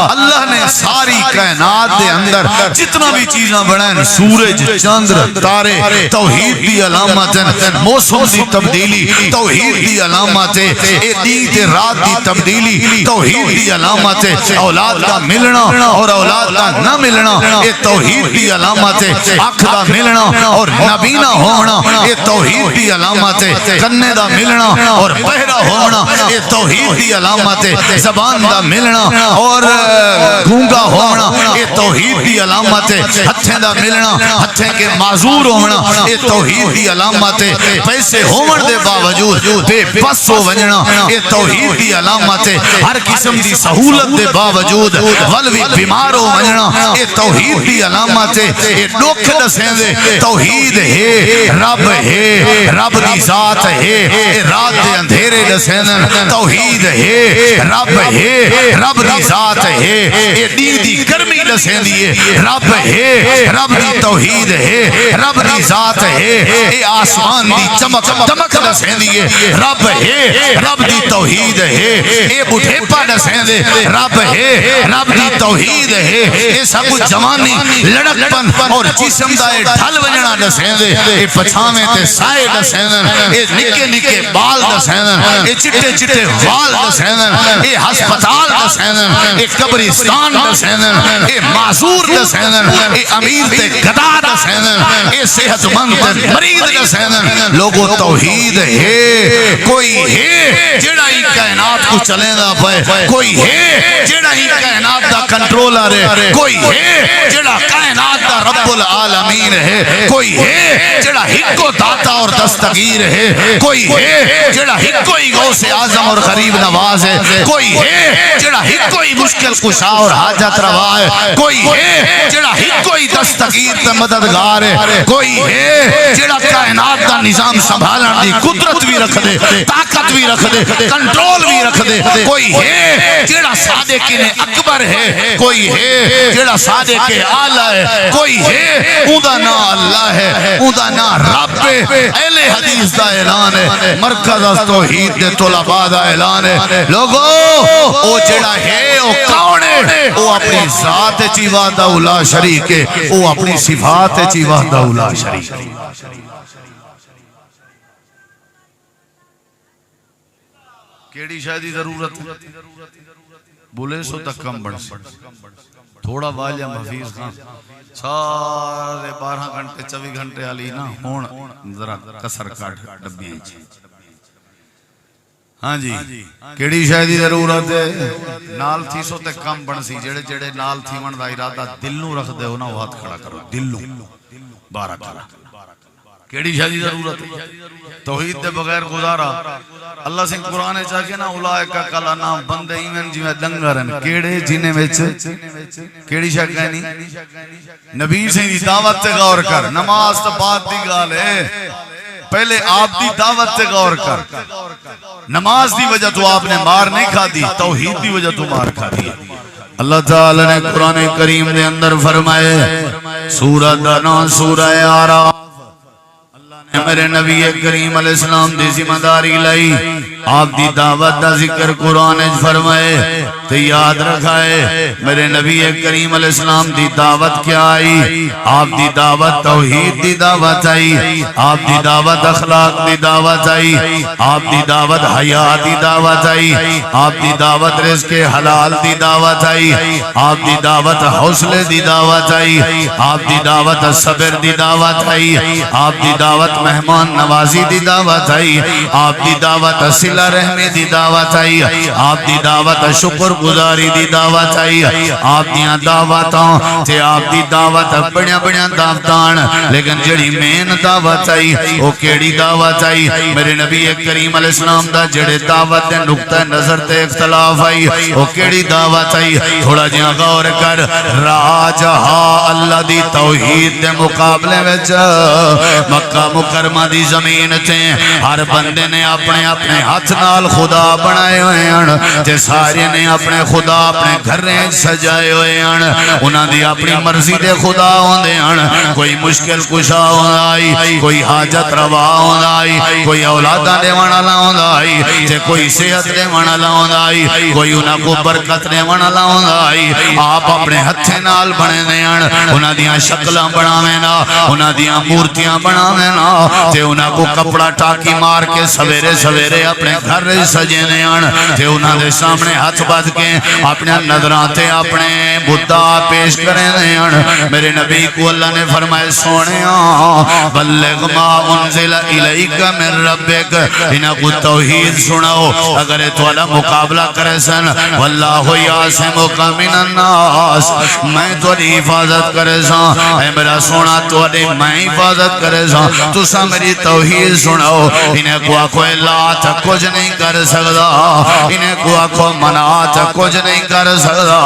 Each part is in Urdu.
اللہ نے ساری کائنات دے اندر جتنا بھی چیزاں بنائیں سورج چاند تارے توحید دی علامت موسم دی تبدیلی توحید دی علامت دن تے رات دی تبدیلی توحید دی علامت اولاد کا ملنا اور اولاد کا نہ ملنا یہ توحید دی علامت آنکھ دا ملنا اور نبینا ہونا یہ توحید دی علامت کنے دا ملنا اور بہرا ہونا یہ توحید دی علامت زبان دا ملنا اور گونگا ہونا یہ توحید دی علامت ہتھیں دا ملنا ہتھیں کے معذور ہونا یہ توحید دی علامت پیسے ہون دے باوجود بے بس ہو ونجنا یہ توحید دی علامت ہر قسم دی سہولت دے باوجود ولوی بیمار ہو ونجنا یہ توحید دی علامت یہ دکھ دسیں دے توحید ہے رب دی ذات ہے رات دے اندھیرے دسیں توحید ہے رب دی ذات ہے یہ دین دی گرمی دسیں دیئے رب دی توحید ہے رب دی ذات ہے یہ آسمان دی چمک دمک دسیں دیئے رب دی توحید ہے یہ بڑھے پا دسیں دے رب دی توحید ہے یہ سب جوانی لڑک پن اور جسم دائے ڈھل ونجنا دسیں دے یہ پچھامیں تے سائے دسیں دے یہ نکے نکے بال دسیں دے یہ چٹے چٹے وال دسیں دے یہ ہسپتال دسیں دے یہ قبرستان دسیں دے یہ معذور دسیں دے یہ امیر تے گدا دسیں دے یہ صحت مند تے مریض دسیں دے لوگوں توحید ہے کوئی ہے جڑا ہی کائنات کو چلیں دا پائے کوئی ہے جڑا ہی کائنات دا کنٹرولر ہے کوئی ہے جڑا کائنات دا رب العالمین ہے کوئی ہے جڑا ہکو داتا اور دستگیر ہے کوئی ہے جڑا ہکو ہی غوث اعظم اور غریب نواز ہے کوئی ہے جڑا ہکو ہی مشکل کشا اور حاجت روا ہے کوئی ہے جڑا ہکو ہی دستگیر تے مددگار ہے کوئی ہے جڑا کائنات دا نظام سنبھالن دی قدرت بھی رکھ دے طاقت بھی رکھ دے کنٹرول بھی رکھ دے کوئی ہے جڑا صادقین اکبر ہے کوئی ہے جڑا صادق اعلی ہے کوئی ہے اوندا نا اللہ ہے اوندا نا رب ہے اہل حدیث دا اعلان ہے مرکز توحید دے طلباء دا اعلان ہے لوگو او جڑا ہے او کون ہے او اپنی ذات چی وحدہ لا شریک ہے او اپنی صفات چی وحدہ لا شریک ہے کیڑی شاید ضرورت بولے سو تک کم بڑھ سے تھوڑا والیہ محفیظ خان سارے 12 گھنٹے 24 گھنٹے علی نا ہون ذرا کسر کاٹ ڈبی ہیں ہاں جی کیڑی شاید ضرورت ہے نال تھی سو تک کم بڑھ سی جڑے جڑے نال تھی من دا ارادہ دل نو رکھ دے ہو نا وہ ہاتھ کھڑا کرو دل نو بارک اللہ کیڑی شاید ضرورت ہے توحید دے بغیر گزارا اللہ سے قرآن چاہ کے نا اولائکہ کلا نام بندے ایمن جی میں دنگرن کیڑے جینے میں کیڑی شاید کہنی نبی سے دی دعوت تے غور کر نماز تا بات دی گال ہے پہلے آپ دی دعوت تے غور کر نماز دی وجہ تو آپ نے مار نہیں کھا دی توحید دی وجہ تو مار کھا دی اللہ تعالی نے قرآن کریم دے اندر فرمائے سورہ دانا سورہ آراف میرے نبی کریم علیہ السلام دی ذمہ داری لائی آپ دی دعوت دا ذکر قرآن فرمائے تو یاد رکھائے میرے نبی کریم علیہ السلام دی دعوت کیا آئی آپ دی دعوت توحید دی دعوت آئی آپ دی دعوت اخلاق دی دعوت آئی آپ دی دعوت حیاء دی دعوت آئی آپ دی دعوت رزق حلال دی دعوت آئی آپ دی دعوت حوصلے دی دعوت آئی آپ دی دعوت صبر دی دعوت آئی آپ دی دعوت مہمان نوازی دی دعوت آئی آپ دی دعوت صلہ رحمی دی دعوت آئی آپ دی دعوت شکر گزاری دی دعوت آئی آپ دیاں دعوتاں تے آپ دی دعوت بڑیاں بڑیاں دعوتان لیکن جڑی مین دعوت آئی وہ کیڑی دعوت آئی میرے نبی کریم علیہ السلام دا جڑے دعوت دے نقطہ نظر تے اختلاف آئی وہ کیڑی دعوت آئی تھوڑا جہاں غور کر راجہا اللہ دی توحید دے مقابلے وچ مکہ مکرمہ دی زمین تے ہر بندے نے اپنے اپنے ہاتھ ہاتھ نال خدا بنائے ہوئے ہیں تے سارے نے اپنے خدا اپنے گھریں سجائے ہوئے ہیں انہاں دی اپنی مرضی دے خدا ہوندے ہیں کوئی مشکل کشا ہوندا کوئی حاجت روا ہوندا کوئی اولاداں دیوان والا ہوندا تے کوئی صحت دیوان والا ہوندا کوئی انہاں کو برکت دیوان والا ہوندا آپ اپنے ہتھے نال بنے نے انہاں دیاں شکلاں بناویں نا انہاں دیاں مورتیاں بناویں نا تے انہاں کو کپڑا ٹاکی مار کے سویرے سویرے اپنے گھر سجے نے تے انہاں دے سامنے ہاتھ بادھ کے اپنے نظراں تے اپنے بتا پیش کرے نے میرے نبی کو اللہ نے فرمائے سونےاں بلغ ما انزل الیک من ربک انہاں کو توحید سناؤ اگر توالا مقابلہ کرے سن واللہ یعصمک من الناس میں توالی حفاظت کرے سا اے میرا سونا توالی میں حفاظت کرے سا تو سا میری توحید سناؤ انہیں کو آکھو لات کچھ نہیں کر سکتا انہیں کو آکھو منات کچھ نہیں کر سکتا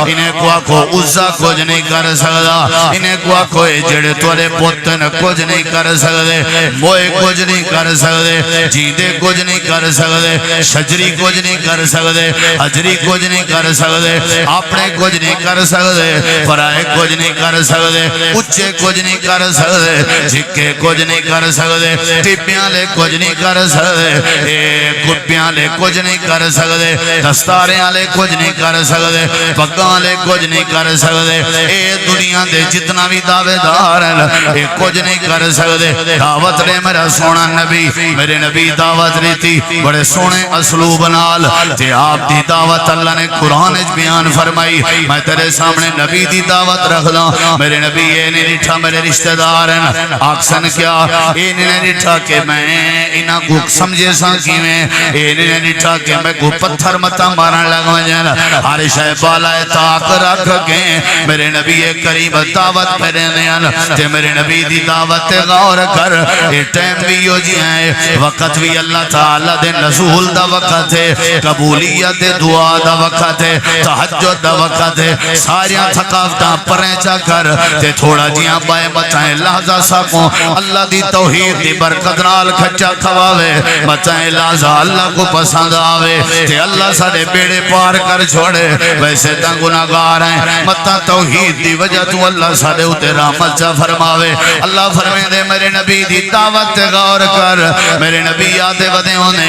انہیں کو آکھو عزہ کچھ نہیں کر سکتا انہیں کو آکھو جڑے تورے پوتن کچھ نہیں کر سکتے موئے کچھ نہیں کر سکتے جیدے کچھ نہیں کر سکتے شجری کچھ نہیں کر سکتے حجری کچھ نہیں کر سکتے اپنے کچھ نہیں کر سکتے فرائے کچھ نہیں کر سکتے اچھے کچھ نہیں کر سکتے جھکے کچھ نہیں کر سکتے ٹپیاں لے کچھ نہیں کر سکتے کپیاں لے کچھ نہیں کر سکتے دستاریاں لے کچھ نہیں کر سکتے پگاں لے کچھ نہیں کر سکتے اے دنیا دے جتنا بھی دعوے دار ہیں اے کچھ نہیں کر سکتے دعوت لے میرا سونا نبی میرے نبی دعوت لیتی بڑے سونے اسلوب نال تے آپ دی دعوت اللہ نے قرآن بیان فرمائی میں تیرے سامنے نبی دی دعوت رکھ دا میرے نبی یہ نہیں لٹھا میرے رشتہ دار ہیں آکسن کیا یہ نہیں لٹھا کہ میں انہاں کو سمجھے ساں کی میں یہ نہیں لٹھا کہ میں کو پتھر متا مارن لگا جانا ہر شے بالائے طاق رکھ کے میرے نبی کریم دعوت پھرے نیان تے میرے نبی دی دعوت غور کر یہ ٹائم بھی ہو جی ہے وقت بھی اللہ تعالیٰ دے نزول دا وقت ہے قبولیت دعا دا وقت ہے تحجد دا وقت ہے ساریاں تھکاوتاں پریں چا کر تے تھوڑا جیاں بائے بچائیں لحظہ ساکوں اللہ دی توحید دی برکت نال کھچا کھواوے بچائیں لحظہ اللہ کو پسند آوے تے اللہ سارے بیڑے پار کر چھوڑے ویسے تا گناہگار ہیں متا توحید دی وجہ تو اللہ سارے اتے رحمت چا فرماوے اللہ فرمے دے میرے نبی دی دعوت غور کر میرے نبی یادے ودے ہونے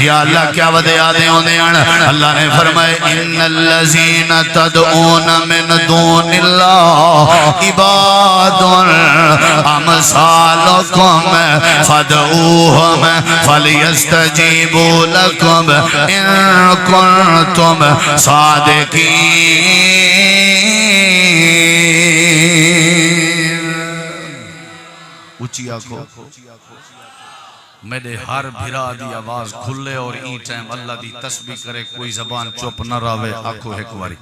یا اللہ کیا ودے آدے ہونے اللہ نے فرمائے ان اللذین تدعون من دون اللہ عباد امثالکم فدعوہم فلیستجیبوا لکم ان کنتم صادقین اچھی آنکھو میرے ہر بھرا دی آواز کھلے اور ای ٹائم اللہ دی تسبیح کرے کوئی زبان چپ نہ راوے آنکھو ایک واری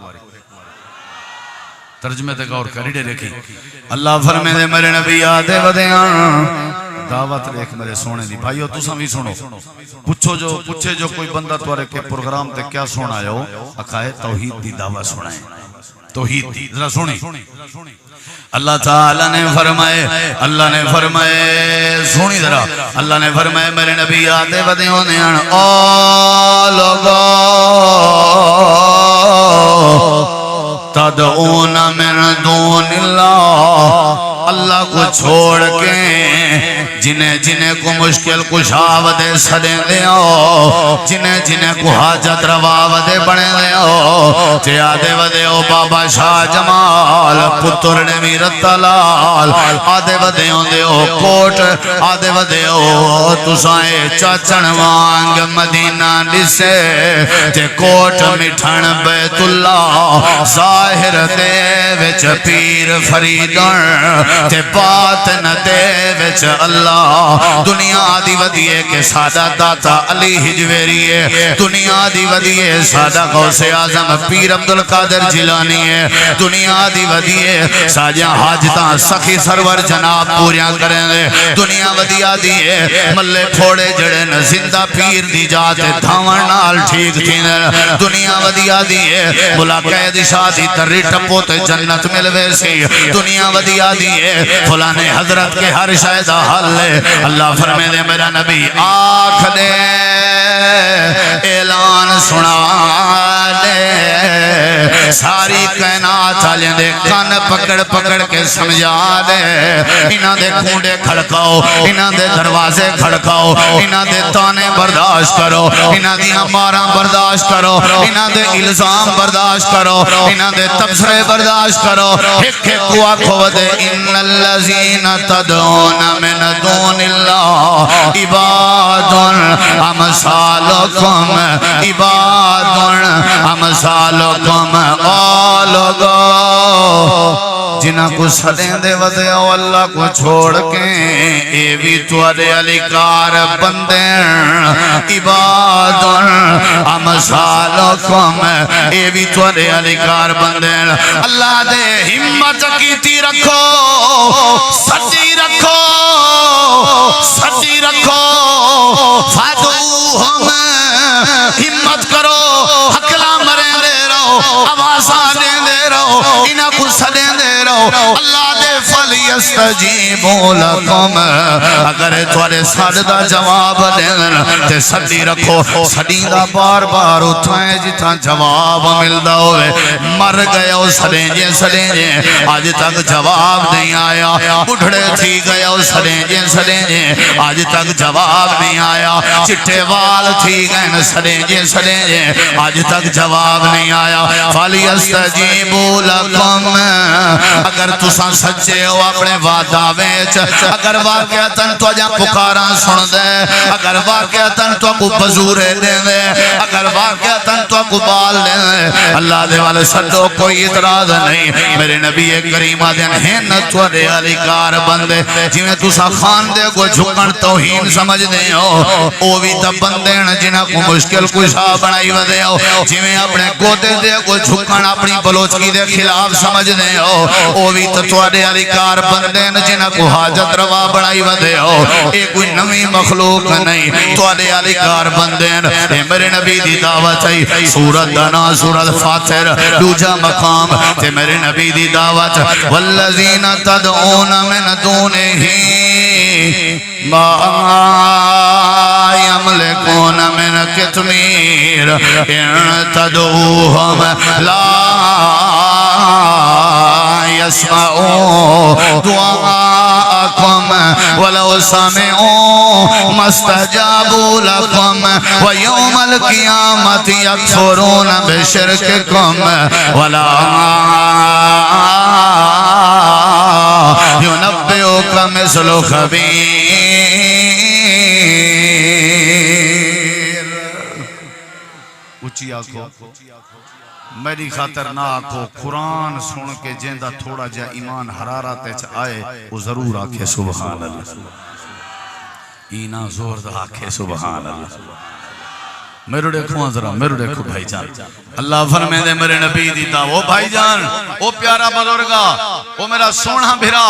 ترجمے تے غور کریڑے رکھی اللہ فرمے دے میرے نبی آدھے ودیاں دعوت ریکھ میرے سونے دی بھائیو تو سمی سنو پوچھے جو کوئی بندہ توارے کے پروگرام تے کیا سونا ہے اکھائے توحید دی دعوت سنائے توحید دی ذرا سنی اللہ تعالیٰ نے فرمائے سونی ذرا اللہ نے فرمائے میرے نبی آتے ودے ہونے او لوگو تدعون من دون اللہ اللہ کو چھوڑ کے جنہیں کو مشکل کشاو دے سدے دے جنہیں کو حاجت رواو دے بڑے دے تے آدھے ودے بابا شاہ جمال پتر نے میرت لال آدھے ودے دے کوٹ آدھے ودے تسائے چاچن وانگ مدینہ نسے تے کوٹ مٹھن بیت اللہ ظاہر دے وچ پیر فریدن تے باطن دے وچ اللہ دنیا دی ودیے کے سادہ داتا علی حجویری ہے دنیا دی ودیے سادہ غوث اعظم پیر عبدالقادر جیلانی ہے دنیا دی ودیے ساجہ حاجتاں سخی سرور جناب پوریاں کریں گے دنیا ودیا دیئے ملے پھوڑے جڑے ن زندہ پیر دی جاتے دھاون نال ٹھیک تھی دنیا ودیا دیئے ملاقہ دی شادی تری ٹپو تے جنت ملوے سی دنیا ودیا دیئے فلانے حضرت کے ہر شاہدہ حل لے اللہ فرمے دے میرا نبی آنکھ دے اعلان سنا دے ساری کائنات والے دے کان پکڑ پکڑ کے سمجھا دے انہاں دے کونڈے کھڑکاؤ انہاں دے دروازے کھڑکاؤ انہاں دے تانے برداشت کرو انہاں دیاں ماراں برداشت کرو انہاں دے الزام برداشت کرو انہاں دے تبصرے برداشت کرو ایک ایک کو آکھو دے ان الذین تدعون من دون اللہ عباد امثالکم عباد امثالکم آلگو جنہ کو سدیں دے ودے او اللہ کو چھوڑ کے اے بھی توڑے علیکار بندیں عباد امثالکم اے بھی توڑے علیکار بندیں اللہ دے ہمت کیتی رکھو سچی رکھو سچی رکھو فادوہم ہمت کرو حقلا مرے دے رہو آوازاں دے رہو انہاں کو سدیں دے رہو اللہ دے فَلْيَسْتَجِيبُوا لَكُمْ اگر توڑے ساڑھ دا جواب دیں تے سڑی رکھو سڑی دا بار بار اٹھائیں جتاں جواب ملدا ہوئے مر گئے ہو سڑیں جے آج تک جواب نہیں آیا بڑھڑے تھی گئے ہو سڑیں جے آج تک جواب نہیں آیا چٹھے وال تھی گئے سڑیں جے آج تک جواب نہیں آیا فَلْيَسْتَجِيبُوا لَكُمْ اگر تساں سچے ہو اپنے وعدہ ویچ اگر واقعتاً تو جا پکاراں سن دے اگر واقعتاً تو کو بزورے دے دے اگر واقعتاً تو کو بال دے دے اللہ دے والے سڈو کوئی اعتراض نہیں میرے نبی کریم آدھین ہیں تو دے علی کار بندے جنہیں تساں خان دے کو جھکن توہین سمجھ دے ہو او بھی تب بندے جنہیں کو مشکل کشا بنائی ودے ہو جنہیں اپنے گوتے دے کو جھکن اپنی بلوچکی دے خلاف سمجھ دے ہو او بھی تو دے علی کار بندے جنہیں کو حاجت روا بڑھائی ودے ہو ایک کوئی نمی مخلوق نہیں تو دے علی کار بندے میرے نبی دی دعوت ہے سورت دنا سورت فاتر دوجہ مقام تے میرے نبی دی دعوت والذین تدعون من دونہ ما یملکون من کتمیر ان تدعوہم لا يسمعوا دعاءكم ولو سمعوا ما استجابوا لكم ويوم القيامة يكفرون بشرككم ولا ينبئك مثل خبير اچھی آنکھو میری خاطر نہ آکھو قرآن سن کے جیندہ تھوڑا جا ایمان حرارت آئے وہ ضرور آکھے سبحان اللہ اینا زور دا آکھے سبحان اللہ میرے دیکھو ذرا میرے دیکھو بھائی جان اللہ فرمائے دے میرے نبی دیتا وہ بھائی جان وہ پیارا بزرگا وہ میرا سونا بھرا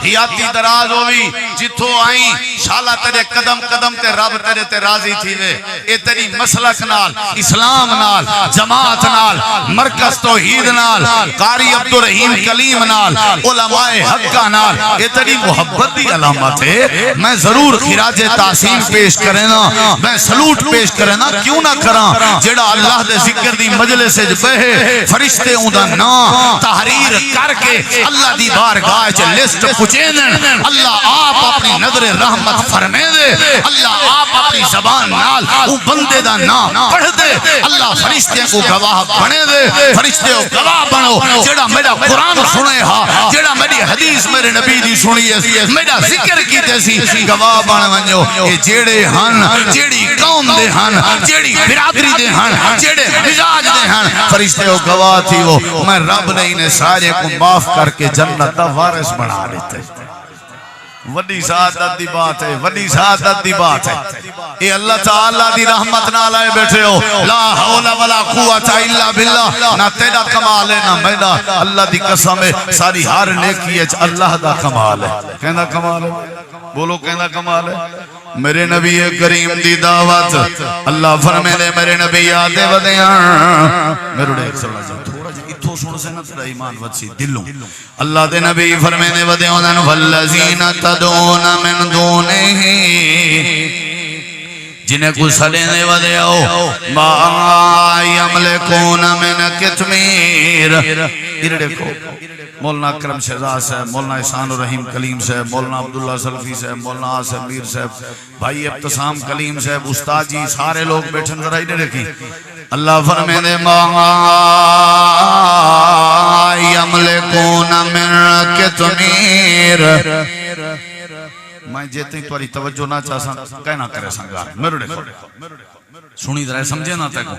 حیاتی دراز ہوئی جتھو آئیں شالا تیرے قدم قدم تے رب تیرے تے راضی تھی وے اے تیری مسلک نال اسلام نال جماعت نال مرکز توحید نال قاری عبدالرحیم کلیم نال علماء حقہ نال اے تیری محبت دی علامت ہے میں ضرور خراج تعظیم پیش کرنا میں سلوٹ پیش کرنا کیوں نہ کراں جڑا اللہ دے ذکر دی مجلس سے بہے فرشتے اوندا نام تحریر کر کے اللہ دی بارگاہ چ لسٹ پچیندن اللہ آپ اپنی نظر رحمت فرمے دے اللہ آپ اپنی زبان نال او بندے دا نام پڑھ دے اللہ فرشتے کو گواہ بنے دے فرشتے کو گواہ بنو جڑا میرا قرآن سنے ہا جڑا میری حدیث میرے نبی دی سنی ہے میرا ذکر کیتے سی گواہ بن ونجو اے جیڑے ہن جیڑی قوم دے ہن جیڑی برادری دے ہن جیڑے مزاج دے ہن فرشتے کو گواہ تھی وہ میں رب نے انہیں سارے کو معاف کر کے جنت دا وارث بنا لیتے وڈی سعادت دی بات ہے وڈی سعادت دی بات ہے اے اللہ تعالیٰ دی رحمت نہ لائے بیٹھے ہو لا حول ولا قوت الا باللہ نہ تیرا کمال ہے نہ میرا اللہ دی قسم ہے ساری ہر نیکی ہے اللہ دا کمال ہے کہنا کمال ہے بولو کہنا کمال ہے میرے نبی کریم دی دعوت اللہ فرمائے دے میرے نبی آتے ودیاں میرے ایک سوال ہے تھوڑا جی اتھو سن سے نہ تیرا ایمان وسی دلوں اللہ دے نبی فرمینے ودے انہاں والذین تدعون من دونہ جنہیں کو سلے دے ودے آؤ ما یملکون من کتمیر ارڑے کو مولانا اکرم شہزاد صاحب، مولانا احسان الرحیم کلیم صاحب، مولانا عبداللہ سلفی صاحب، مولانا آصف میر صاحب، بھائی ابتسام کلیم صاحب، استاد جی سارے لوگ بیٹھن ذرا ہی نہیں رکھی اللہ فرمے دے ما یملکون من کتمیر میں جیتے ہی تمہاری توجہ نہ چاہساں کہنا کرے سنگار میرے دیکھو سنی درائے سمجھے نہ تکو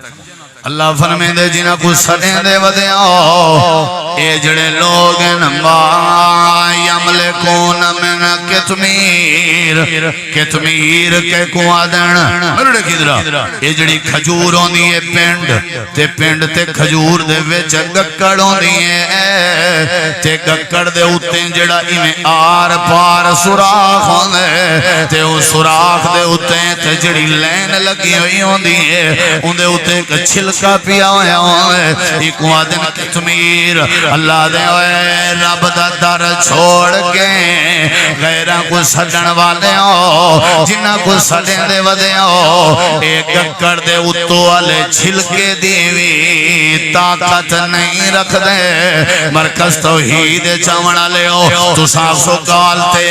اللہ فرمے دے جنہ کو سڑیں دے ودے آؤ اے جڑے لوگ ما یملکون من کتمیر کتمیر کے کو آدن میرے دیکھی درہ اے جڑی کھجور ہوں دیئے پینڈ تے کھجور دے ویچ گکڑ ہوں دیئے تے گکڑ دے اتے جڑا انہیں آر پار سراخ ہوں دے تے وہ سراخ دے اتے تے جڑی لین لگی ہوئی ہوں دیئے ان دے اتے چھلکا پیا ہویا ہوئے ایک وادن کتمیر اللہ دے ہوئے رب دا در چھوڑ کے غیرہ کو سڑن والے ہو جنہ کو سڑن دے ودے ہو ایک گکڑ دے اتو والے چھلکے دیوی طاقت نہیں رکھ دے مرکز توحید چاونا لے ہو تو ساسو کالتے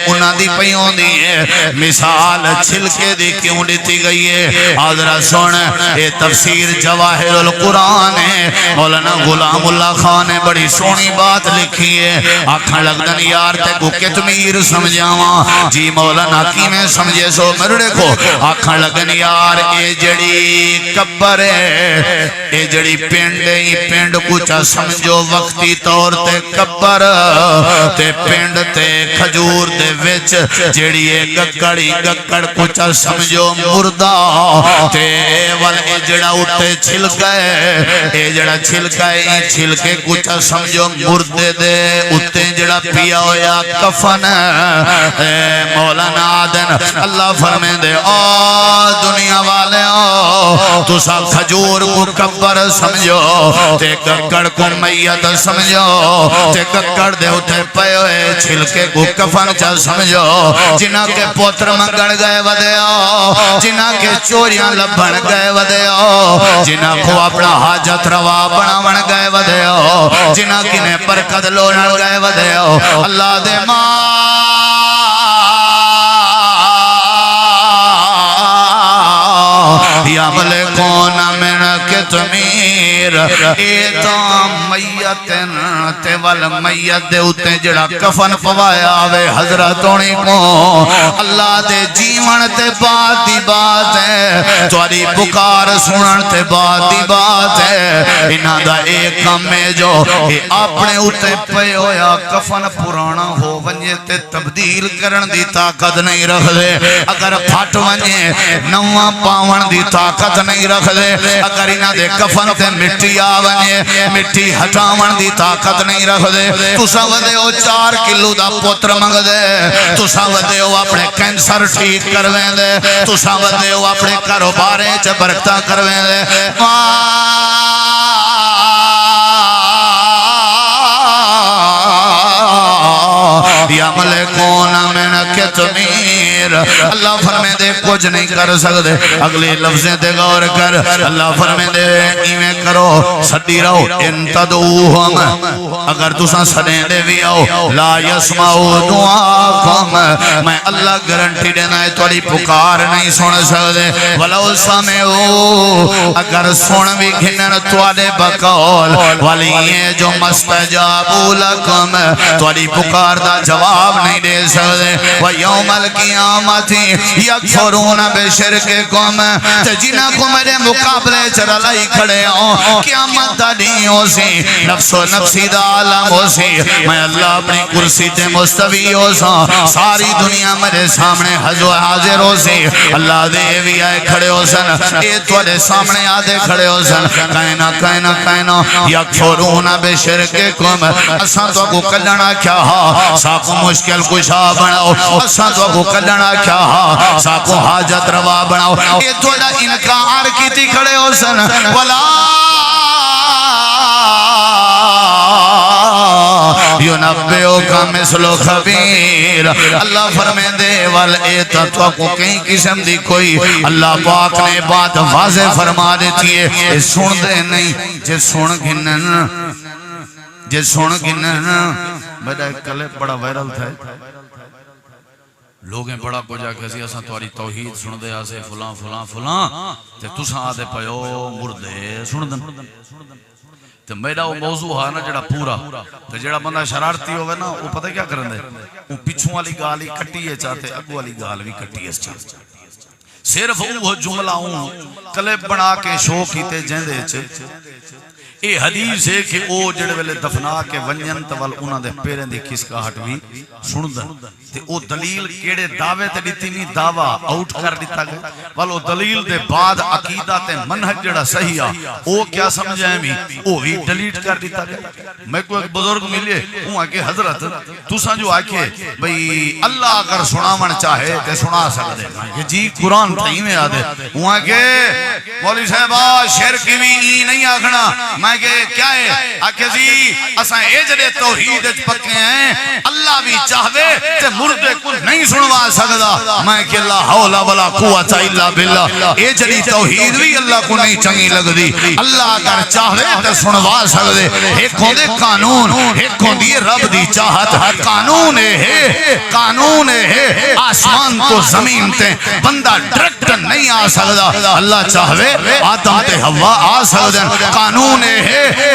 انہ دی پیوں دیئے مثال چھلکے دی کیوں لیتی گئی ہے حضرہ سن اے تفسیر جواہر القرآن ہے مولانا غلام اللہ خان نے بڑی سونی بات لکھی ہے آنکھاں لگدن یار تے کو کتمیر سمجھاواں جی مولانا کی میں سمجھے سو میرے کو آنکھاں لگدن یار اے جڑی کبر ہے اے جڑی پینڈ کچھا سمجھو وقتی طور تے کبر تے پینڈ تے کھجور دے وچ جڑی اے گکڑ کچھا سمجھو مردہ تے وال اے جڑا اٹھے چھلکے اے جڑا چھلکے چھلکے کچھا سمجھو مردے دے اٹھے جڑا پیا ہویا کفن مولانا آدن اللہ فرمے دے او دنیا والے او تو سا کھجور کو کبر سمجھو تے گکڑ کو میت سمجھو تے گکڑ دے اٹھے پے ہوئے چھلکے کو کفن چا سمجھو جنہ کے پوتر منگڑ گئے ودے آؤ جنہ کے چوریاں لبھن گئے ودے آؤ جنہ کو اپنا حاجت روا بنا بن گئے ودے آؤ جنہ کنے برکت لونن گئے ودے آؤ اللہ دے ماں یا ملکون من کتمیر ایتا میتن تے والمیت دے اتے جڑا کفن پوایا آوے حضرتونی کو اللہ دے جیون تے بات دی بات ہے تواری پکار سنن تے بات دی بات ہے انہاں دا ایک کم ہے جو اپنے اتے پے ہویا کفن پرانا ہو ونجے تے تبدیل کرن دی طاقت نہیں رکھ دے اگر پھٹ ونجے نواں پاون دی طاقت نہیں رکھ دے اگر انہاں دے کفن تے مٹی آونے مٹی ہٹاون دی طاقت نہیں رکھ دے تو سودے ہو 4 کلو دا پوتر منگ دے تو سودے ہو اپنے کینسر ٹھیک کرویں دے تو سودے ہو اپنے کاروباریں چ برکتاں کرویں دے یا ملکون من کتمیر اللہ فرمے دے کچھ نہیں کر سکتے اگلی لفظیں دے غور کر اللہ فرمے دے ایمیں کرو سٹی رہو انتدعوہم اگر تساں سڑیں دے بھی آؤ لا یسمعو دعاکم میں اللہ گرنٹی دینا ہے توڑی پکار نہیں سن سکتے ولو سمعو اگر سن بھی گھنن توڑے بقول ولی یہ جو مستجابو لکم توڑی پکار دا جواب نہیں دے سکتے ویوم القیامت یکفرون بشرککم جنہ کو میرے مقابلے چرلائی کھڑے ہوں قیامت دا نہیں ہو سی نفس و نفسی دا عالم ہو سی میں اللہ اپنی کرسی تے مستوی ہو سا ساری دنیا میرے سامنے حاضر ہو سی اللہ دے بھی آئے کھڑے ہو سن اے توڑے سامنے آدھے کھڑے ہو سن کائنا یکفرون بشرککم اساں تو کو کلنا کیا ہا ساکو مشکل کشا بناؤ اساں تو کو کلنا کیا ہا ساکو حاجت روا بناؤ اے توڑا انکار کی تھی کھڑے ہو سن ولا ينبئك مثل خبیر. اللہ فرمیندے ول اے تو کو کہیں قسم دی کوئی اللہ پاک نے بات واضح فرما دیتی ہے. سن دے نہیں جے سن گنن میرا کلپ بڑا وائرل تھا. لوگیں بڑا کو جا کہ اساں تہاڈی توحید سن دے آسے فلاں فلاں فلاں تے تساں آدے پیو مردے سن دن. تے میرا وہ موضوع ہے نا جڑا پورا تے جڑا بندہ شرارتی ہوئے نا وہ پتہ کیا کرن دے وہ پچھوں والی گال ہی کٹی ہے چاہتے اگو والی گال بھی کٹی ہے چاہتے. صرف وہ جملہ ہوں کلپ بنا کے شو کیتے جیندے چ اے حدیث ہے کہ او جڑے ویلے دفنا کے ونجن تول انہاں دے پیریں دی کھسکاہٹ بھی سندن تے او دلیل کیڑے دعوے تے دتی نہیں دعویٰ آؤٹ کر دیتا گیا والو دلیل دے بعد عقیدہ تے منہج جڑا صحیح او کیا سمجھائیں بھی او بھی ڈیلیٹ کر دیتا گیا. میں کو ایک بزرگ ملے ہوں کہ حضرت تساں جو آکھے بھئی اللہ اگر سناون چاہے تے سنا سکدے کہ جی قرآن تھئی میں آدے ہوں کہ مولوی صاحبہ شرک بھی نہیں آکھنا. میں کہ کیا ہے آکھے جی اساں اے جڑے توحید وچ پکے ہیں اللہ بھی چاہوے تے مردے کو نہیں سنوا سکدا. میں کہ لا حول ولا قوت الا باللہ اے جڑی توحید بھی اللہ کو نہیں چنگی لگدی. اللہ اگر چاہوے تے سنوا سکدے. ایک ہوندے قانون ایک ہوندی رب دی چاہت. قانون ہے آسمان تو زمین تے بندہ ڈائریکٹ نہیں آ سکدا. اللہ چاہوے آدم تے حوا آ سکدن. قانون ہے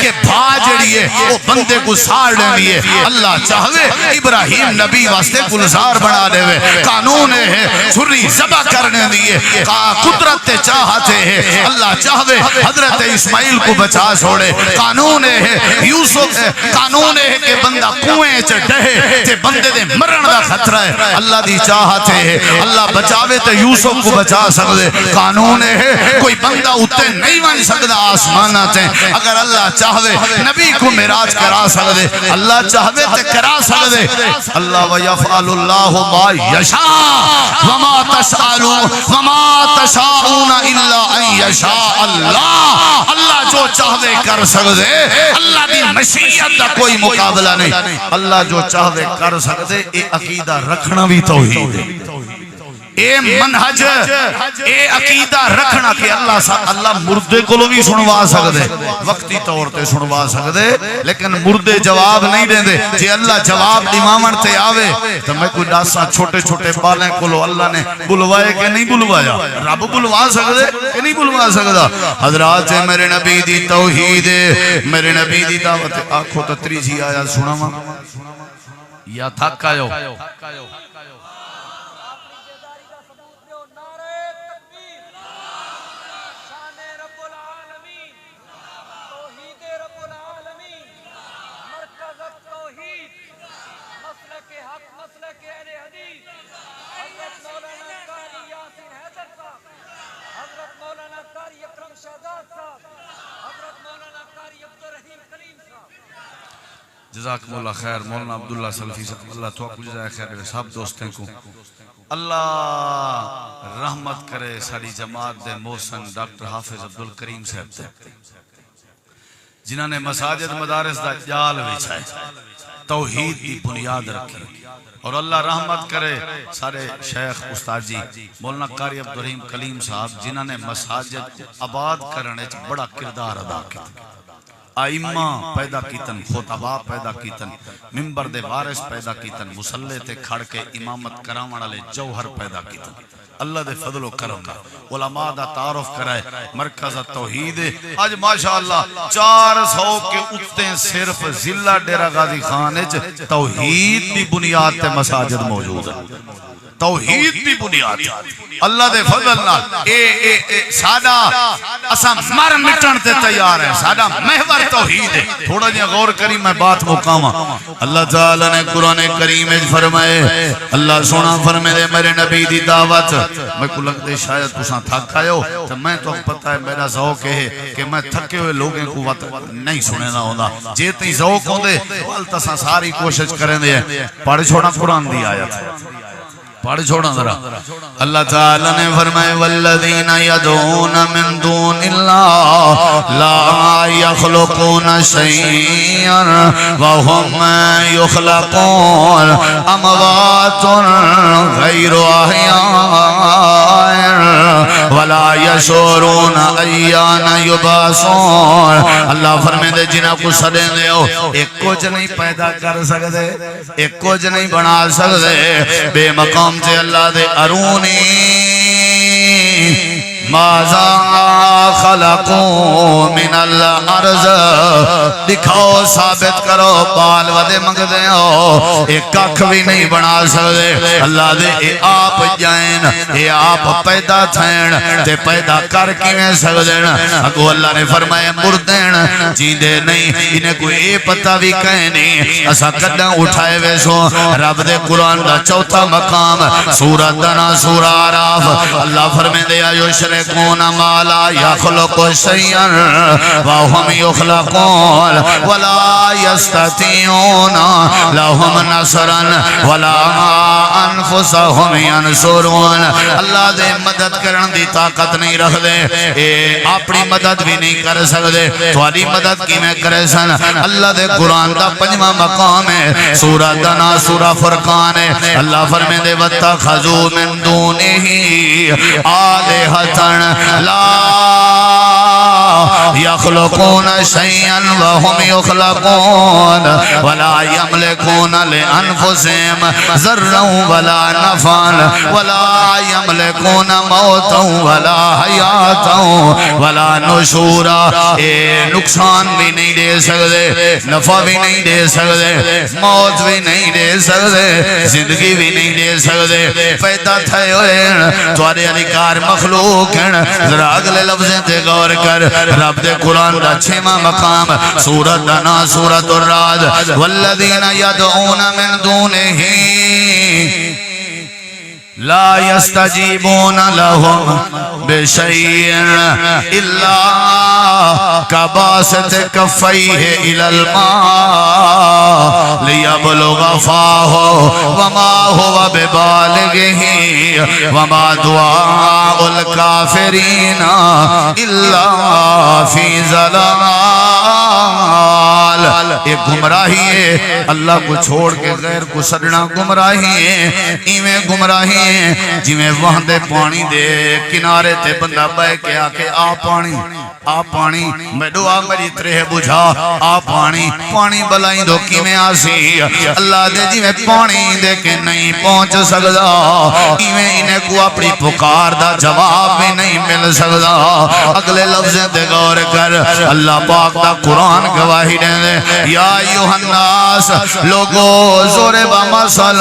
کہ بھا جڑی ہے وہ بندے کو ساڑ دینی ہے. اللہ چاہوے ابراہیم نبی واسطے گلزار بنا دے وے. قانون ہے چھری ذبح کرنے دیئے قدرت چاہتے ہیں. اللہ چاہوے حضرت اسماعیل کو بچا چھوڑے. قانون ہے یوسف قانون ہے کہ بندہ کنویں چ ڈہے تے بندے دے مرن دا خطرہ ہے. اللہ دی چاہتے ہیں اللہ بچاوے تے یوسف کو بچا سکدے. قانون ہے کوئی بندہ اتے نہیں بن سکدا آسمانہ تے اگر اللہ چاہوے نبی کو معراج کرا سکدے. اللہ چاہوے تے کرا سکدے. اللہ وَيَفْعَلُ اللَّهُ مَا يَشَاءُ وَمَا تَشَاءُونَ إِلَّا أَن يَشَاءَ اللَّهُ. اللہ جو چاہوے کر سکدے. اللہ دی مشیت دا کوئی مقابلہ نہیں. اللہ جو چاہوے کر سکدے. اے عقیدہ رکھنا بھی توحید ہے. اے منہج اے عقیدہ رکھنا کہ اللہ مردے کو بھی سنوا سکدے وقتی طور تے سنوا سکدے لیکن مردے جواب نہیں دیں دے. جے اللہ جواب دیوامن تے آوے تو میں کوئی ڈاسا چھوٹے چھوٹے بالیں کولو اللہ نے بلوائے کہ نہیں بلوایا. رب بلوا سکدے کہ نہیں بلوا سکدا. حضرات میرے نبی دی توحید میرے نبی دی دعوت آنکھوں تو تریجی آیا سناواں یا تھک آئو. جزاکم اللہ خیر. مولانا عبداللہ سلفی صاحب اللہ تو آپ کو جزائے خیر. سب دوستیں کو اللہ رحمت کرے. ساری جماعت دے محسن ڈاکٹر حافظ عبدالکریم صاحب دے جنہوں نے مساجد مدارس دا جال وچھائے توحید کی بنیاد رکھی. اور اللہ رحمت کرے سارے شیخ استاد جی مولانا قاری عبدالرحیم کلیم صاحب جنہوں نے مساجد کو آباد کرنے بڑا کردار ادا کیا. آئمہ پیدا کیتن خطبہ پیدا کیتن منبر دے وارث پیدا کیتن مسلح تے کھڑ کے امامت کراون والے جوہر پیدا کیتن. اللہ دے فضل و کرم علماء دا تعارف کرائے مرکز توحید. آج ماشاءاللہ 400 کے اتے صرف ضلع ڈیرہ غازی خان توحید دی بنیاد تے مساجد موجود ہے. توحید بھی بنیاد اللہ دے فضل نال سادہ اساں مر مٹن تے تیار ہیں. سادہ محور توحید ہے. تھوڑا جہاں غور کری میں بات مقامہ. اللہ تعالیٰ نے قرآن کریم میں فرمائے اللہ سونا فرمائے دے میرے نبی دی دعوت. میں کو لگتے شاید تساں تھک آئے ہو تو میں تو پتہ ہے میرا ذوق ہے کہ میں تھکے ہوئے لوگوں کو نہیں سنے نہ ہونا. جیتی ذوق ہوں دے والتساں ساری کوشش کریں دے پڑھ چھوڑا قرآن دی آیت پڑھ چھوڑا ذرا اللہ تعالی نے فرمائے والذین یدعون من دون اللہ لا یخلقون شیئا وهم یخلقون اموات غیر احیاء ولا یشعرون ایان یبعثون اللہ فرمائے دے جنہ کو سڑیں دے ہو ایک کچھ نہیں پیدا کر سکتے ایک کچھ نہیں بنا سکتے بے مقام سے اللہ دے ارونی ماذا خلقو من الارض دکھاؤ ثابت کرو بال ودے منگ دے ہو ایک ککھ بھی نہیں بنا سکتے اللہ دے اے آپ جائیں اے آپ پیدا تھین تے پیدا کر کی میں سکدین اگو اللہ نے فرمایا مردین جیندے نہیں انہیں کوئی اے پتہ بھی کہیں نہیں اسا قدم اٹھائے ویسو رب دے قرآن دا چوتھا مقام سورہ دنا سورہ عراف اللہ فرمائے دے آیو یشرکون ما لا یخلق شیئا وهم یخلقون ولا یستطیعون لهم نصرا ولا انفسهم ینصرون اللہ دے مدد کرن دی طاقت نہیں رکھ دے اے اپنی مدد بھی نہیں کر سکدے تھوڑی مدد کی میں کرے سن اللہ دے قرآن دا پنجواں مقام ہے سورہ دنا سورہ فرقان ہے اللہ فرمائے دے واتخذوا من دونہ آلہۃ لا یخلقون شیئا وهم یخلقون ولا یملکون لانفسهم ضرا ولا نفعا ولا یملکون موتا ولا حیاتا ولا نشورا اے نقصان بھی نہیں دے سکتے نفع بھی نہیں دے سکتے موت بھی نہیں دے سکتے زندگی بھی نہیں دے سکتے پیدا تھے ہوئے توارے علیکار مخلوق ذرا اگلے لفظیں تے غور کر رب دے قرآن دا چھواں مقام سورۃ دنا سورۃ الرعد والذین یدعون من دونہ لا يستجيبون لهم بشيء إلا كباسط كفيه إلى الماء ليبلغ فاه وما هو ببالغه وما دعاء الكافرين إلا في ضلال ایک گمراہی ہے اللہ کو چھوڑ کے غیر کو سڑنا گمراہی ہے ایویں گمراہی ہے جویں وہاں دے پانی دے کنارے تے بندہ بہ کے آکے آ پانی میں دعا میری ترہ بجھا آ پانی بلائیں دو کی میں آسی اللہ دے جویں پانی دے کے نہیں پہنچ سکدا ایویں انہیں کو اپنی پکار دا جواب بھی نہیں مل سکدا اگلے لفظیں تے غور کر اللہ پاک دا قرآن گواہی دے دے یا ایوہ الناس لوگو زور با مثل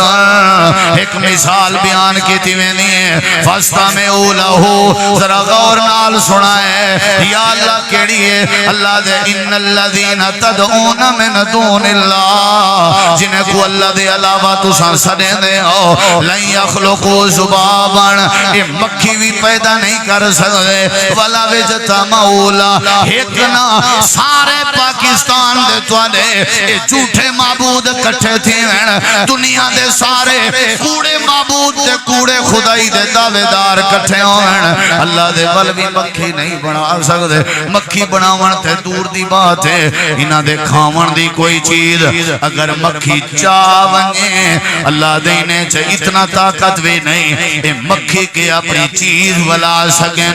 ایک مثال بیان کی تھی میں نہیں فستا میں اولہو ذرا غور نال سنائے یا اللہ کیڑی ہے اللہ دے ان الذین تدعون من دون اللہ جنہیں کو اللہ دے علاوہ تو سڑے دے ہو لن یخلقو زبابن یہ مکھی بھی پیدا نہیں کر سکتے ولا وجتا مولا ایکنا سارے پاکستان دے توڑے جھوٹے معبود کٹھے تھی دنیا دے سارے کوڑے معبود دے کوڑے خدائی دے دعوے دار کٹھے ہوئے اللہ دے بل بھی مکھی نہیں بنا سکتے مکھی بناون تے دور دی بات ہے انہاں دے کھاون دی کوئی چیز اگر مکھی چاونگے اللہ دینے چھے اتنا طاقت بھی نہیں اے مکھی کے اپنی چیز بلا سکیں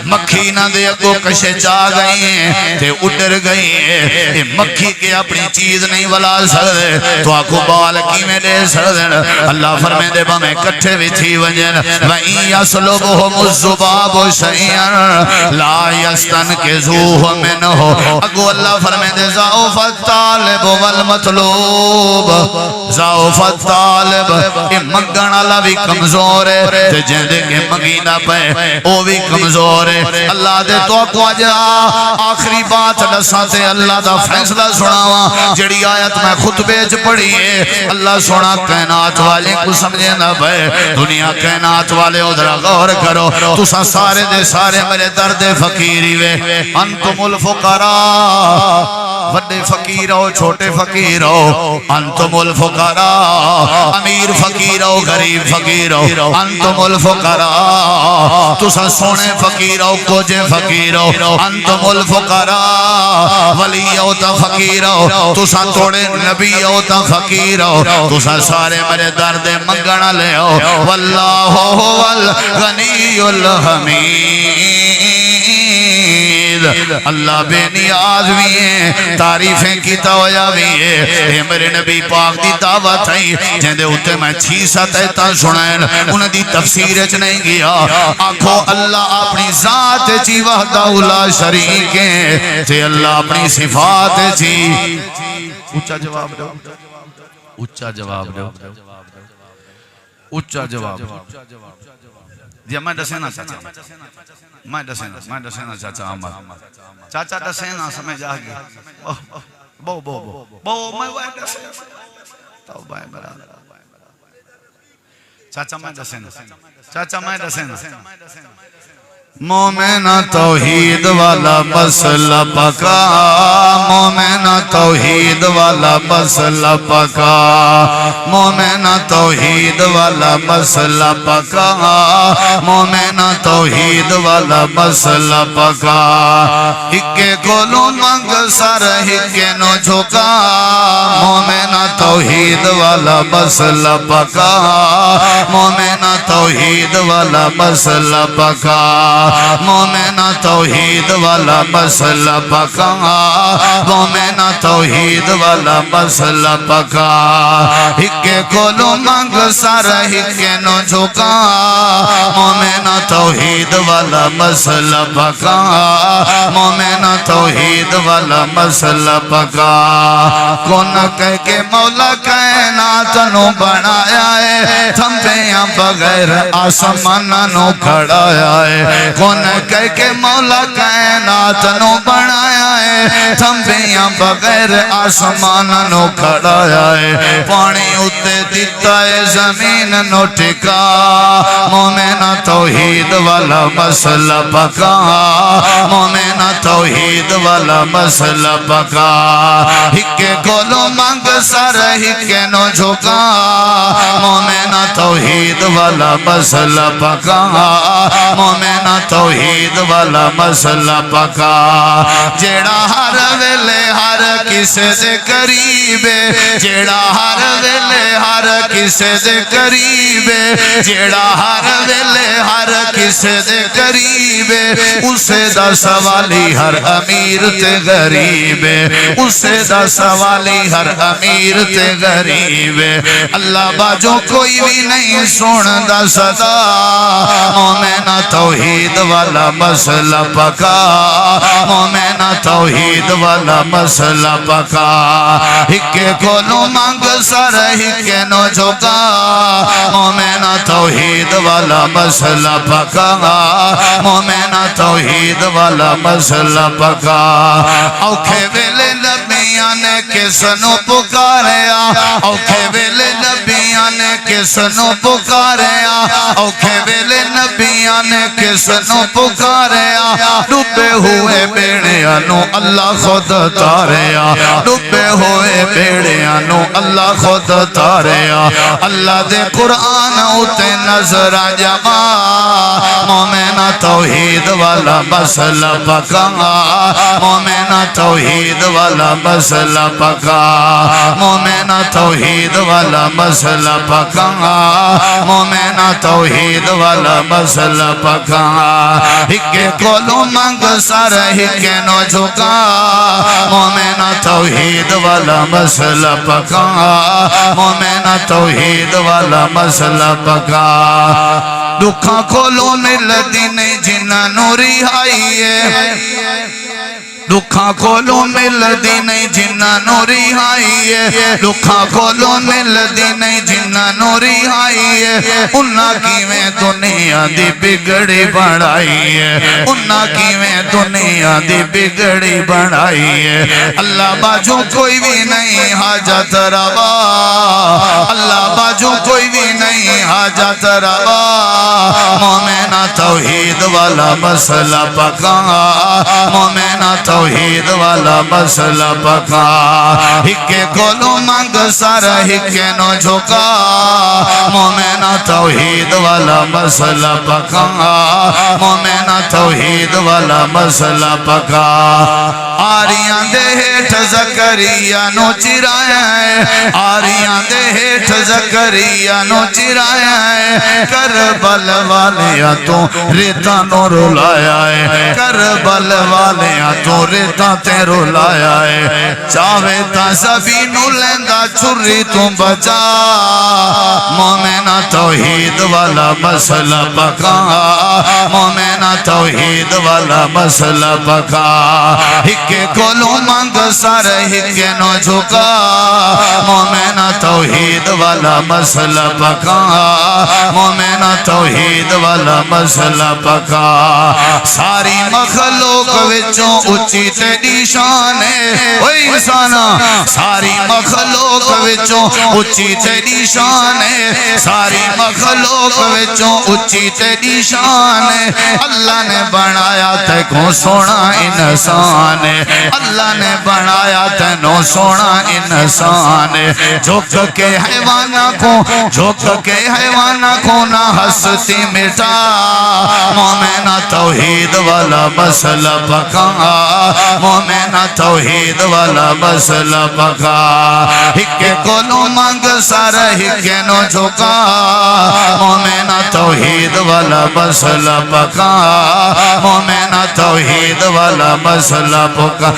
مکھی نہ دے کو کشے چاہ گئی ہیں تے اٹر گئی ہیں اے مکھی کے اپنی چیز نہیں بلا سکتے تو آکو بال کی میں دے سکتے اللہ فرمائے دے با میں کٹھے بھی تھی ونجن وَإِن يَسْلُبُهُمُ الزُّبَابُ شَيْئًا لَا يَسْتَنْقِذُوهُ مِنْهُ اگو اللہ فرمائے دے ضعف الطالب والمطلوب ضعف الطالب منگن اللہ بھی کمزور ہے تے جہدے کے منگینا پہ او بھی کمزور ہے اللہ دے تو کو آجا آخری بات لساتے اللہ دا فیصلہ سناوا جڑی آیت میں خطبے چ پڑھی ہے اللہ سونا کائنات والے کو سمجھے نہ بھائی دنیا کائنات والے ادھر غور کرو تو سارے دے سارے میرے درد فقیری وے انتم الفقراء وڈے فقیر ہو چھوٹے فقیر ہو انتم الفقراء امیر فقیر ہو غریب فقیر ہو انتم الفقراء تسا سونے فقیر ہو کوجے فقیر ہو انتم الفقراء ولی ہو تا فقیر ہو تسا توڑے نبی ہو تا فقیر ہو تسا سارے میرے درد منگنا لے ہو واللہ الغنی الحمید اللہ بے نیاز بھی ہے تعریفیں کی تویا بھی ہے اے میرے نبی پاک دی دعوت ہے جہاں دے ہوتے میں 6-7 ایتا سنائن انہیں دی تفسیر اچ نہیں گیا آنکھو اللہ اپنی ذات چی وحدہ لا شریک ہے تے اللہ اپنی صفات چی اچھا جواب دو اچھا جواب دو اچھا جواب جی میں دسینا چاچا میں دسینا چاچا آمد چاچا دسینا سمجھ آگی بو میں وہ دسینا توبہ برادر چاچا میں دسینا مومن توحید والا مسئلہ پکا مومن توحید والا مسئلہ پکا مومن توحید والا مسئلہ پکا مومن توحید والا مسئلہ پکا ہکے کولو منگ سر ہکے نو جھکا مومن توحید والا مسئلہ پکا مومن توحید والا مسئلہ پکا مومن توحید والا مسئلہ پکا مومن توحید والا مسئلہ پکا ہکے کولو منگ سر ہکے نو جھکا مومن توحید والا مسئلہ پکا مومن توحید والا مسئلہ پکا کون کہہ کے مولا کائنات نو بنایا ہے تھمبیاں بغیر آسمان نو کھڑایا ہے کون کہہ کے مولا کائنات نو بنایا ہے تھمبیاں بغیر آسمان نو کھڑایا ہے پانی اتے دیتا ہے زمین نو ٹکا مومن توحید والا مسئلہ پکا مومن توحید والا مسئلہ پکا ہکے کولو منگ سر ہکے نو جھکا مومن توحید والا مسئلہ پکا مومن توحید والا مسئلہ پکا جیڑا ہر ویلے ہر کسے دے قریبے جیڑا ہر ویلے ہر کسے دے قریبے جیڑا ہر ویلے ہر کسے دے قریبے اسے دا سوالی ہر امیر تے غریبے اسے دا سوالی ہر امیر تے غریبے اللہ باجو کوئی بھی نہیں سن دا صدا مومن توحید والا مسئلہ پکا مومن توحید والا مسئلہ پکا ہکے کولو منگ سر ہکے نو جھکا مومن توحید والا مسئلہ پکا مومن توحید والا مسئلہ پکا اوکھے ویلے نبیاں نے کس نو پکاریا اوکھے ویلے نبیاں نے کس نو پکاریا اوکھے ویلے نبیاں نے کس نو پکاریا ڈوبے ہوئے بیڑیاں نو اللہ خود تاریا ڈوبے ہوئے بیڑیاں نو اللہ خود تاریا اللہ دے قرآن اتے نظر جما مومن توحید والا مسئلہ پکا مومن توحید والا مسئلہ پکا مومن توحید والا مسئلہ پکا مومن توحید والا مسئلہ پکا ہکے کولو منگ سر ہکے نو جھکا مومن توحید والا مسئلہ پکا مومن توحید والا مسئلہ پکا دکھاں کولو مل دین جنہ نوری آئیے دکھاں کولو مل دی نہیں جنہ نوری آئی ہے دکھاں کولو مل دی نہیں جنہ نوری آئی ہے انہاں کیویں دنیا دی بگڑی بڑھائی ہے انہاں کیویں دنیا دی بگڑی بڑھائی ہے اللہ باجو کوئی بھی نہیں حاجت روا اللہ باجو کوئی بھی نہیں حاجت روا مومن توحید والا مسئلہ پکا مومن توحید والا مسئلہ پکا ہکے کولو منگ سر ہکے نو جھکا مومنہ توحید والا مسئلہ پکا مومنہ توحید والا مسئلہ پکا آریاں دے ہیٹھ زکریہ نو چرایا ہے آریاں دے ہیٹھ زکریہ نو چرایا ہے کربل والیاں تو ریتا نو رولایا ہے کربل والیاں تو ریتا تے رولایا ہے چاہے تا زبینو لیندہ چھری تو بچا مومنہ توحید والا مسئلہ پکا مومنہ توحید والا مسئلہ پکا ہکے کولو منگ سر ہکے نو جھکا مومنہ توحید والا مسئلہ پکا مومنہ توحید والا مسئلہ پکا ساری مخلوق وچوں اچھی تیری شان ہے اوہ انسانا ساری مخلوق وچوں اچھی تیری شان ہے ساری مخلوق وچوں اچھی تیری شان ہے اللہ نے بنایا تے کو سونا انسان ہے اللہ نے بنایا تے نو سونا انسان ہے جھک کے حیوانہ کو نہ ہستی مٹا مومنہ توحید والا مسئلہ پکا مومنہ توحید والا مسئلہ پکا ہکے کولو منگ سر ہکے نو جھکا مومنہ توحید والا مسئلہ پکا مومنہ توحید والا مسئلہ پکا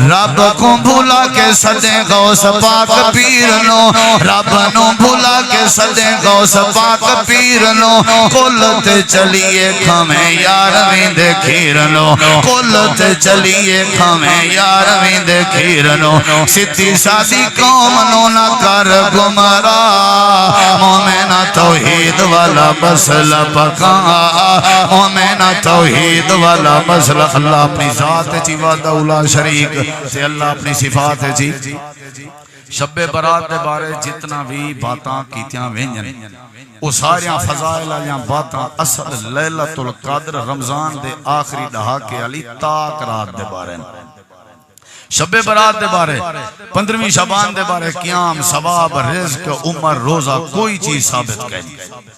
رب کو بھولا کے صدے غوث پاک پیر لو رب نو بھولا کے صدے غوث پاک پیر لو کلتے چلیے کھمیں یارویں دے کھیر لو کلتے چلیے کھمیں یارویں دے کھیر لو ستی سادی قوم نو نہ کر گمرا مومنہ توحید والا مسئلہ پکا مومنہ توحید والا مسئلہ اللہ اپنی ذات ہے جی وحدہ اولا شریک سے اللہ اپنی صفات ہے جی شب برات دے بارے جتنا بھی باتاں کیتیاں وینجن وہ ساریاں فضائل یا باتاں اصل لیلۃ القدر رمضان دے آخری دہاکے علی تاک رات دے بارے شب برات دے بارے 15ویں شعبان دے بارے قیام ثواب رزق عمر روزہ کوئی چیز ثابت کہہ نہیں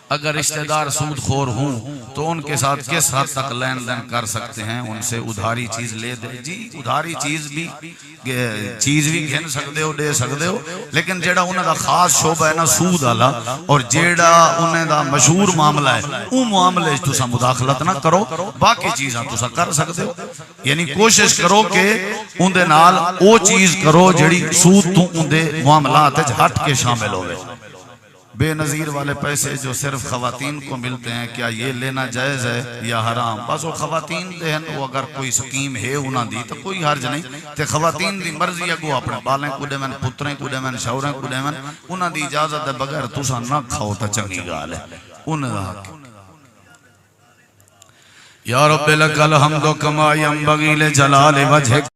اگر رشتہ دار سود خور ہوں تو ان کے ساتھ کس حد تک لین دین کر سکتے ہیں ان سے ادھاری چیز لے دے جی ادھاری چیز بھی گھن سکتے ہو دے سکتے ہو لیکن جیڑا انہیں دا خاص شعبہ ہے نا سود آلا اور جیڑا انہیں دا مشہور معاملہ ہے وہ معاملے تسا مداخلت نہ کرو باقی چیزاں تسا کر سکتے ہو یعنی کوشش کرو کہ ان دے نال وہ چیز کرو جیڑی سود تو ان دے معاملات ہٹ کے شامل ہوئے بے نظیر والے پیسے جو صرف خواتین کو ملتے ہیں کیا یہ لینا جائز ہے یا حرام بس وہ خواتین دے ہیں وہ اگر کوئی سکیم ہے انہاں دی تو کوئی حرج نہیں تے خواتین دی مرضی ہے کو اپنے بالیں کو دے من پتریں کو دے من شوریں کو دے من انہاں دی اجازت دے بغیر تسا نہ کھاؤ تا چنگی گال ہے انہاں دا یا رب لک الحمد کما ینبغی لجلال وجہک